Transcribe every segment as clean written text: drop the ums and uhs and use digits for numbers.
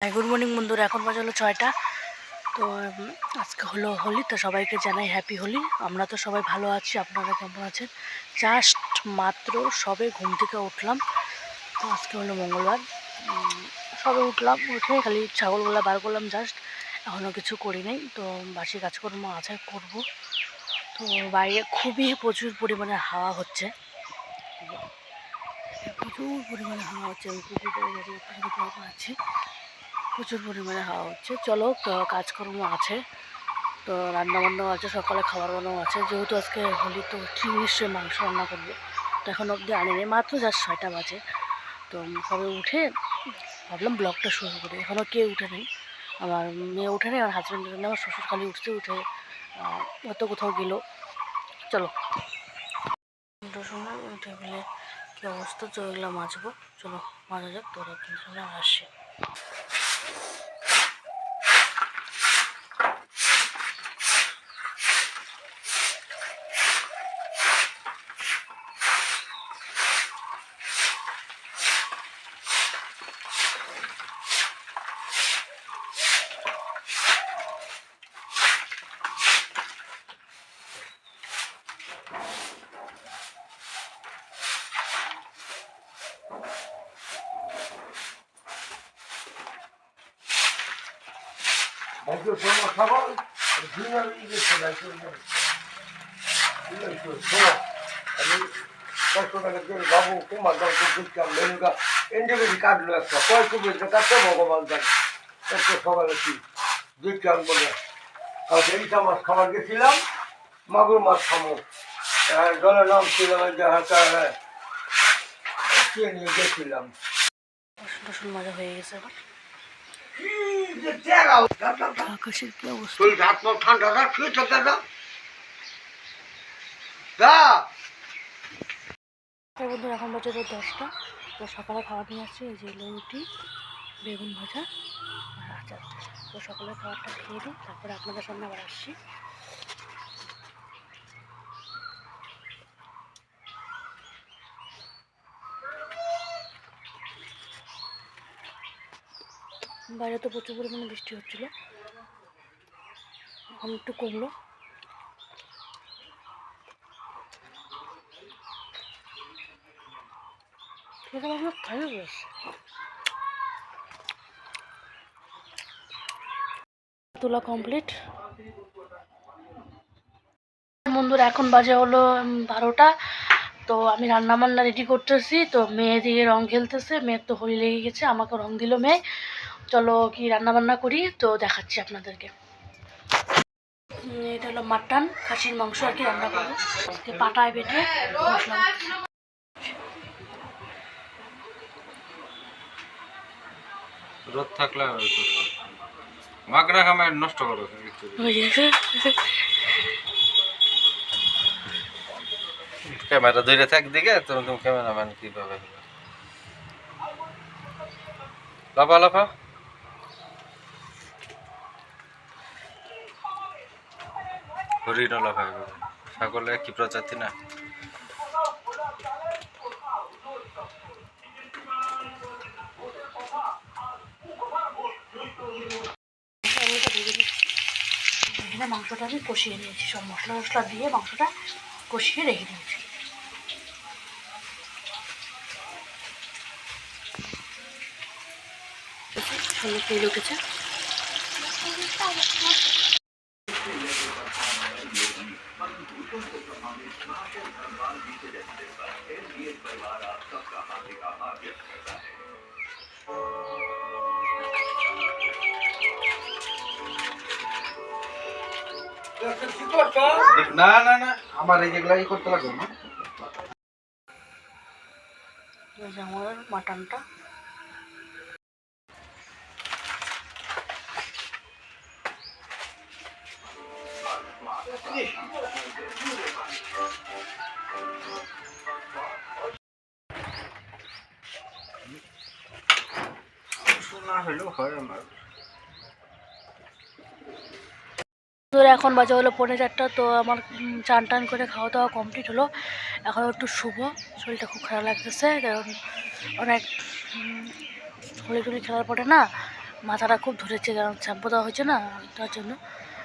Good morning বন্ধুরা, এখন বাজে হলো 6টা। তো আজকে হলো হোলি, তো সবাইকে জানাই হ্যাপি হোলি। আমরা তো সবাই ভালো আছি, আপনারা কেমন আছেন? জাস্ট মাত্র সবে ঘুম থেকে উঠলাম। তো আজকে হলো মঙ্গলবার, সবে উঠলাম, উঠে খালি ছাগলগুলা বার করলাম জাস্ট, এখনও কিছু করি নাই। তো বাসি কাজকর্ম আছে, করব। তো বাইরে খুবই প্রচুর পরিমাণে হাওয়া হচ্ছে, প্রচুর পরিমাণে হাওয়া হচ্ছে। আমি পুকুরপাড়ে দাঁড়িয়ে আছি, প্রচুর পরিমাণে হাওয়া হচ্ছে। চলো, তো কাজকর্ম আছে, তো রান্নাবান্নাও আছে, সকালে খাবার বানাও আছে। যেহেতু আজকে হোলি, তো ঠিক নিশ্চয়ই মাংস রান্না করবো। তো এখন অবধি আনিনি, মাত্র জাস্ট 6টা বাজে। তো সবে উঠে ভাবলাম ব্লগটা শুরু করি। এখনও কেউ উঠে নেই, আমার মেয়ে উঠে নেই, আমার হাজব্যান্ড উঠে নেই, আমার শ্বশুর খালি উঠে হয়তো কোথাও গেলো। চলো, সময় টেবিলে কী অবস্থা, চোখগুলো মাজবো। চলো মাজা যাক, তোরা সময় আসি। বাবু তোমার মেনুটা এন্ডেবেরি কাটলো একটা কয়েক কাটতে ভগবান জানে। সকালে কি দেখলাম বলে কালকে ইটা মাছ খাবার গেছিলাম, মাগুর মাছ খাবো, জলের নাম ছিল নিয়ে গেছিলাম। রসুন মজা হয়ে গেছে আবার। আকাশের কি অবস্থা, ঠান্ডা শুয়ে থাকে না। বন্ধুরা, এখন বাজে 10টা। তো সকালে খাবার নিয়ে আসছি, এই যে রুটি, বেগুন ভাজা আর আচার। তো সকালের খাবারটা খেয়ে দিই, তারপরে আপনাদের সামনে আবার আসছি। বাইরে তো প্রচুর পরিমাণে বৃষ্টি হচ্ছিলো, এখন একটু কমলো। তোলা কমপ্লিট বন্ধুরা, এখন বাজে হলো 12টা। তো আমি রান্নাবান্না রেডি করতেছি। তো মেয়ে দিয়ে রং খেলতেছে, মেয়ের তো হোলি লেগে গেছে, আমাকে রং দিল মেয়ে। চলো কি রান্নাবান্না করি, তো দেখাচ্ছি আপনাদেরকে। এটা হলো মাটন, খাসির মাংস আর কি রান্না করবো আজকে, পাটায় বেটে মশলা। রোদ থাকলে মাগনা খামায় নষ্ট করো। ক্যামেরা ধরে থাক দিকে তুমি ক্যামেরাম্যান কিভাবে লাফা লাফা হরিণ লাফা ছাগলে কি প্রজাতি না। এখানে মাংসটা আমি কষিয়ে নিয়েছি, সব মশলা মশলা দিয়ে মাংসটা কষিয়ে রেখে দিয়েছি। সুন্দর তেল উঠেছে। না না না, আমার এই যেগুলাই করতে লাগবে না। আমার মাটনটা শোনা হলেও হয় আমার। এখন বাজে হলো 4:45। তো আমার চান টান করে খাওয়া দাওয়া কমপ্লিট হলো। এখন একটু শুভ, শরীরটা খুব খারাপ লাগতেছে, কারণ অনেক হোলি টোলি খেলার পরে না মাথাটা খুব ধরেছে, কারণ শ্যাম্পু দেওয়া হয়েছে না, তার জন্য।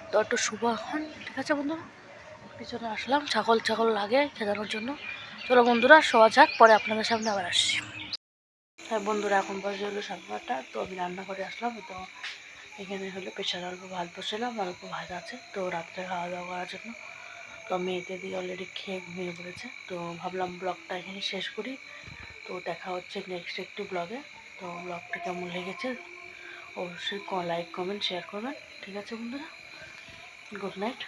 তো একটু শুভ এখন, ঠিক আছে বন্ধুরা। পিছনে আসলাম ছাগল ছাগল লাগে খেদানোর জন্য। চলো বন্ধুরা শোয়া যাক, পরে আপনাদের সামনে আবার আসছি। হ্যাঁ বন্ধুরা, এখন বাজে হলো 8:30। তো আমি রান্না করে আসলাম। তো এখানে হলো প্রেশারে অল্প ভাত বসালাম, অল্প ভাত আছে তো রাত্রে খাওয়া দাওয়া করার জন্য। তো মেয়েকে দিয়ে অলরেডি খেয়ে ঘুমিয়ে পড়েছে। তো ভাবলাম ব্লগটা এখানে শেষ করি। তো দেখা হচ্ছে নেক্সট একটি ব্লগে। তো ব্লগটা কেমন লেগেছে অবশ্যই লাইক কমেন্ট শেয়ার করবেন, ঠিক আছে বন্ধুরা। Good night.